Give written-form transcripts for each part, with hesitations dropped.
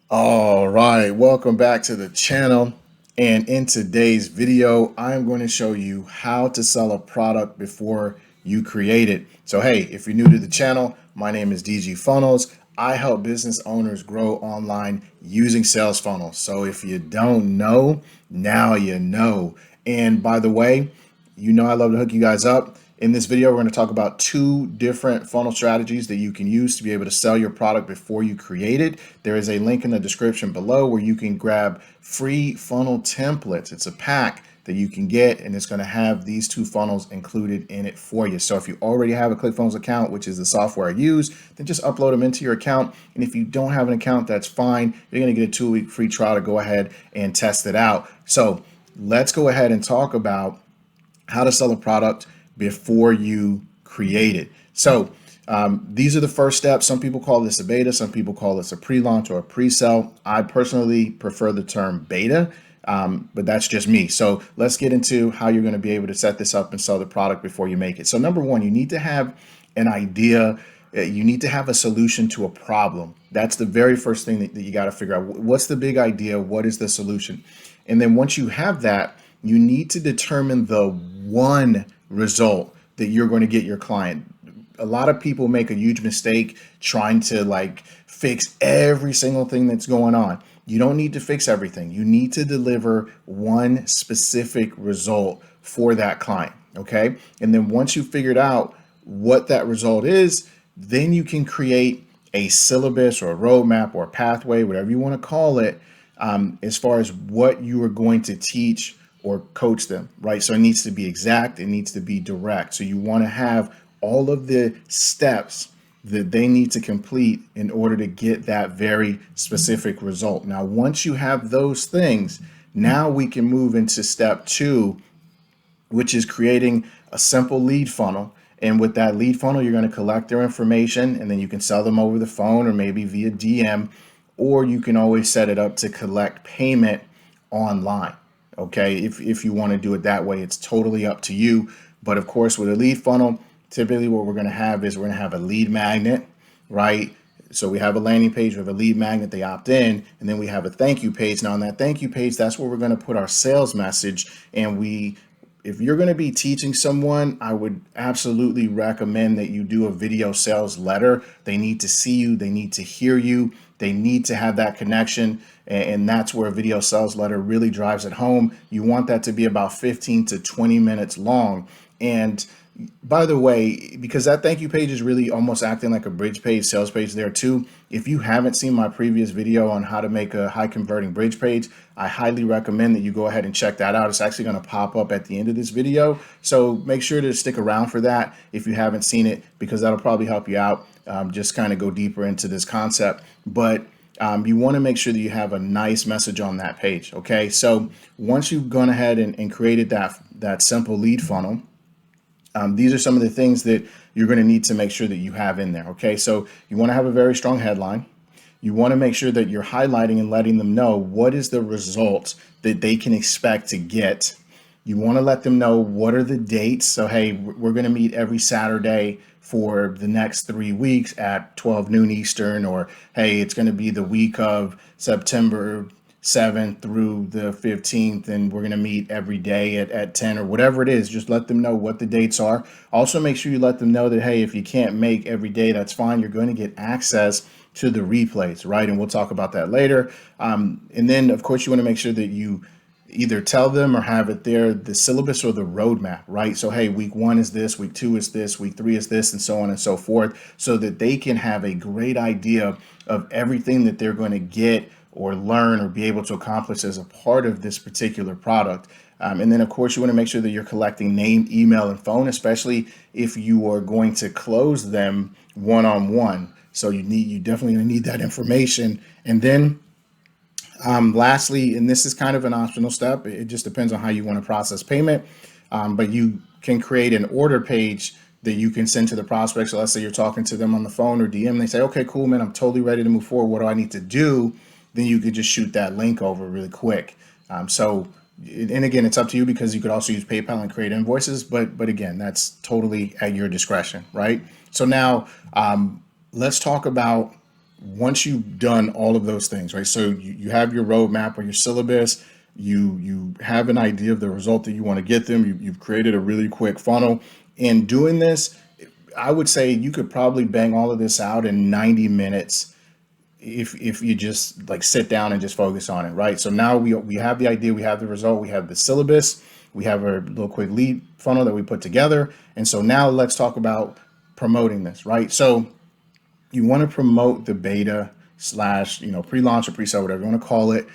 All right, welcome back to the channel. And in today's video, I'm going to show you how to sell a product before you create it. So, hey, if you're new to the channel, my name is DG Funnels. I help business owners grow online using sales funnels. So if you don't know, now you know. And by the way, you know I love to hook you guys up. In this video, we're going to talk about two different funnel strategies that you can use to be able to sell your product before you create it. There is a link in the description below where you can grab free funnel templates. It's a pack that you can get, and it's going to have these two funnels included in it for you. So if you already have a ClickFunnels account, which is the software I use, then just upload them into your account. And if you don't have an account, that's fine. You're going to get a 2-week free trial to go ahead and test it out. So let's go ahead and talk about how to sell a product before you create it. So these are the first steps. Some people call this a beta. Some people call this a pre-launch or a pre-sell. I personally prefer the term beta, but that's just me. So let's get into how you're going to be able to set this up and sell the product before you make it. So number one, you need to have an idea. You need to have a solution to a problem. That's the very first thing that you got to figure out. What's the big idea? What is the solution? And then once you have that, you need to determine the one result that you're going to get your client. A lot of people make a huge mistake trying to fix every single thing that's going on. You don't need to fix everything. You need to deliver one specific result for that client. Okay. And then once you figured out what that result is, then you can create a syllabus or a roadmap or a pathway, whatever you want to call it, as far as what you are going to teach or coach them, right? So it needs to be exact, it needs to be direct. So you want to have all of the steps that they need to complete in order to get that very specific result. Now, once you have those things, now we can move into step two, which is creating a simple lead funnel. And with that lead funnel, you're going to collect their information and then you can sell them over the phone or maybe via DM, or you can always set it up to collect payment online. Okay, if you want to do it that way, it's totally up to you. But of course, with a lead funnel, typically what we're going to have is we're going to have a lead magnet, right? So we have a landing page, we have a lead magnet, they opt in, and then we have a thank you page. Now on that thank you page, that's where we're going to put our sales message. And if you're going to be teaching someone, I would absolutely recommend that you do a video sales letter. They need to see you, they need to hear you, they need to have that connection. And that's where a video sales letter really drives it home. You want that to be about 15 to 20 minutes long. And by the way, because that thank you page is really almost acting like a bridge page, sales page there too. If you haven't seen my previous video on how to make a high converting bridge page, I highly recommend that you go ahead and check that out. It's actually going to pop up at the end of this video. So make sure to stick around for that if you haven't seen it, because that'll probably help you out. Just kind of go deeper into this concept. But you want to make sure that you have a nice message on that page. Okay. So once you've gone ahead and created that simple lead funnel, these are some of the things that you're going to need to make sure that you have in there. Okay, so you want to have a very strong headline. You want to make sure that you're highlighting and letting them know what is the result that they can expect to get. You want to let them know what are the dates. So, hey, we're going to meet every Saturday for the next 3 weeks at 12 noon Eastern, or hey, it's going to be the week of September 7th through the 15th, and we're going to meet every day at 10 or whatever it is. Just let them know what the dates are. Also, make sure you let them know that, hey, if you can't make every day, that's fine. You're going to get access to the replays, right? And we'll talk about that later. And then, of course, you want to make sure that you either tell them or have it there, the syllabus or the roadmap, right? So, hey, week 1 is this, week 2 is this, week 3 is this, and so on and so forth, so that they can have a great idea of everything that they're going to get or learn or be able to accomplish as a part of this particular product. And then, of course, you want to make sure that you're collecting name, email, and phone, especially if you are going to close them one-on-one. So you definitely need that information. And then lastly, and this is kind of an optional step, it just depends on how you want to process payment, but you can create an order page that you can send to the prospect. So let's say you're talking to them on the phone or DM, and they say, okay, cool, man, I'm totally ready to move forward. What do I need to do? Then you could just shoot that link over really quick. And again, it's up to you, because you could also use PayPal and create invoices, but again, that's totally at your discretion, right? So now let's talk about once you've done all of those things, right? So you have your roadmap or your syllabus, you have an idea of the result that you want to get them. You've created a really quick funnel. And doing this, I would say you could probably bang all of this out in 90 minutes if you just like sit down and just focus on it, right? So now we have the idea, we have the result, we have the syllabus, we have a little quick lead funnel that we put together. And so now let's talk about promoting this, right? So you want to promote the beta slash, pre-launch or pre-sale, whatever you want to call it.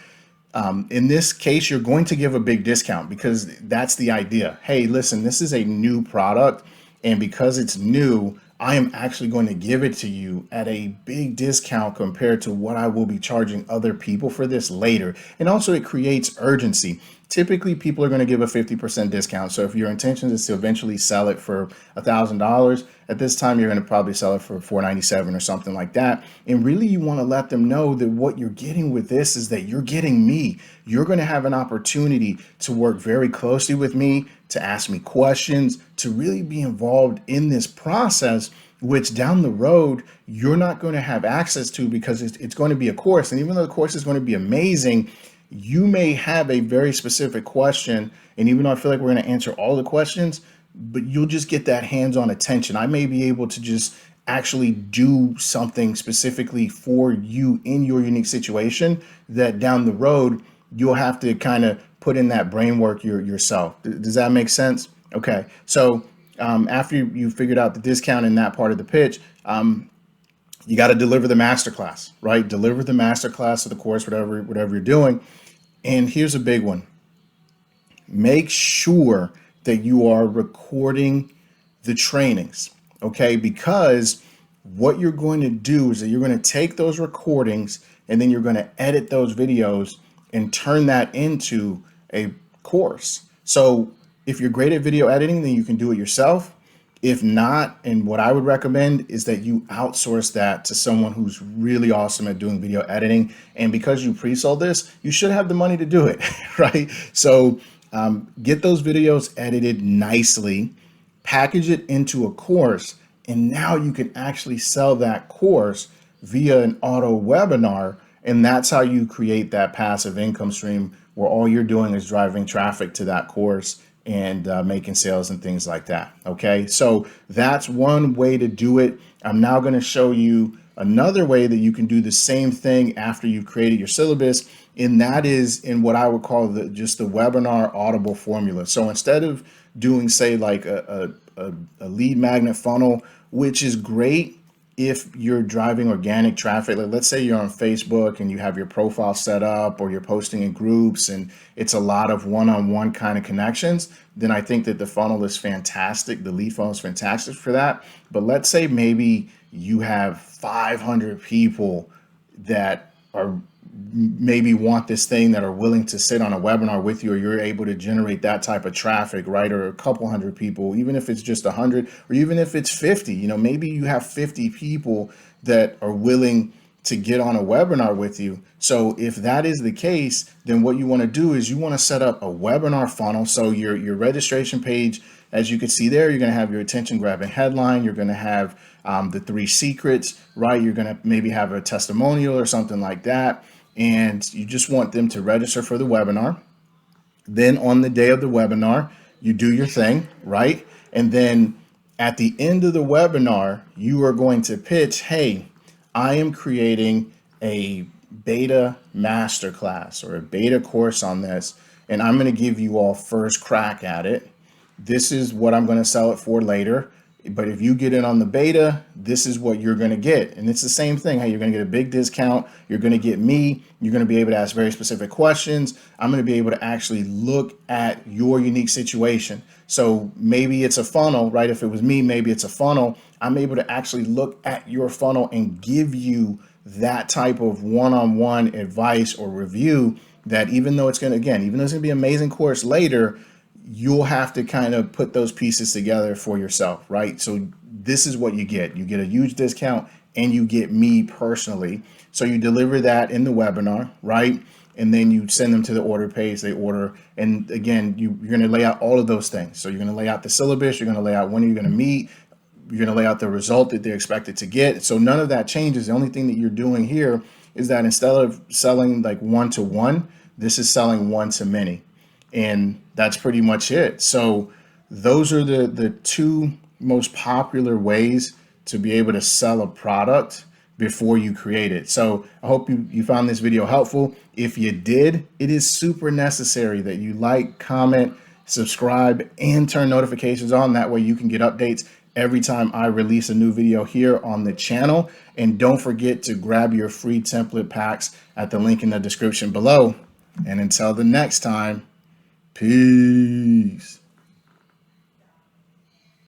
In this case, you're going to give a big discount because that's the idea. Hey, listen, this is a new product, and because it's new, I am actually going to give it to you at a big discount compared to what I will be charging other people for this later. And also, it creates urgency. Typically, people are going to give a 50% discount. So if your intention is to eventually sell it for $1,000, at this time, you're going to probably sell it for $497 or something like that. And really, you want to let them know that what you're getting with this is that you're getting me. You're going to have an opportunity to work very closely with me, to ask me questions, to really be involved in this process, which down the road, you're not going to have access to because it's going to be a course. And even though the course is going to be amazing, you may have a very specific question. And even though I feel like we're going to answer all the questions, but you'll just get that hands-on attention. I may be able to just actually do something specifically for you in your unique situation that down the road, you'll have to kind of put in that brain work yourself. Does that make sense? Okay. So after you figured out the discount in that part of the pitch, you got to deliver the masterclass, right? Deliver the masterclass of the course, whatever you're doing. And here's a big one. Make sure that you are recording the trainings, okay? Because what you're going to do is that you're going to take those recordings and then you're going to edit those videos and turn that into a course. So if you're great at video editing, then you can do it yourself. If not, and what I would recommend is that you outsource that to someone who's really awesome at doing video editing. And because you pre-sold this, you should have the money to do it, right? So get those videos edited nicely, package it into a course, and now you can actually sell that course via an auto webinar. And that's how you create that passive income stream where all you're doing is driving traffic to that course and making sales and things like that. Okay, so that's one way to do it. I'm now going to show you another way that you can do the same thing after you've created your syllabus, and that is in what I would call just the webinar Audible formula. So instead of doing, say, like a lead magnet funnel, which is great if you're driving organic traffic, like let's say you're on Facebook and you have your profile set up or you're posting in groups and it's a lot of one-on-one kind of connections, then I think that the funnel is fantastic. The lead funnel is fantastic for that. But let's say maybe you have 500 people that are maybe want this thing that are willing to sit on a webinar with you, or you're able to generate that type of traffic, right? Or a couple hundred people, even if it's just 100, or even if it's 50, maybe you have 50 people that are willing to get on a webinar with you. So if that is the case, then what you want to do is you want to set up a webinar funnel. So your registration page, as you can see there, you're going to have your attention grabbing headline. You're going to have the 3 secrets, right? You're going to maybe have a testimonial or something like that. And you just want them to register for the webinar. Then on the day of the webinar, you do your thing, right? And then at the end of the webinar, you are going to pitch, hey, I am creating a beta masterclass or a beta course on this, and I'm going to give you all first crack at it. This is what I'm going to sell it for later. But if you get in on the beta, this is what you're going to get. And it's the same thing. Hey, you're going to get a big discount. You're going to get me. You're going to be able to ask very specific questions. I'm going to be able to actually look at your unique situation. So maybe it's a funnel, right? If it was me, maybe it's a funnel. I'm able to actually look at your funnel and give you that type of one-on-one advice or review that even though it's going to be an amazing course later, you'll have to kind of put those pieces together for yourself, right? So this is what you get. You get a huge discount and you get me personally. So you deliver that in the webinar, right? And then you send them to the order page, they order. And again, you're going to lay out all of those things. So you're going to lay out the syllabus, you're going to lay out when you're going to meet, you're going to lay out the result that they're expected to get. So none of that changes. The only thing that you're doing here is that instead of selling like one-to-one, this is selling one-to-many. And that's pretty much it. So those are the two most popular ways to be able to sell a product before you create it. So I hope you found this video helpful. If you did, it is super necessary that you like, comment, subscribe, and turn notifications on. That way you can get updates every time I release a new video here on the channel. And don't forget to grab your free template packs at the link in the description below. And until the next time, peace.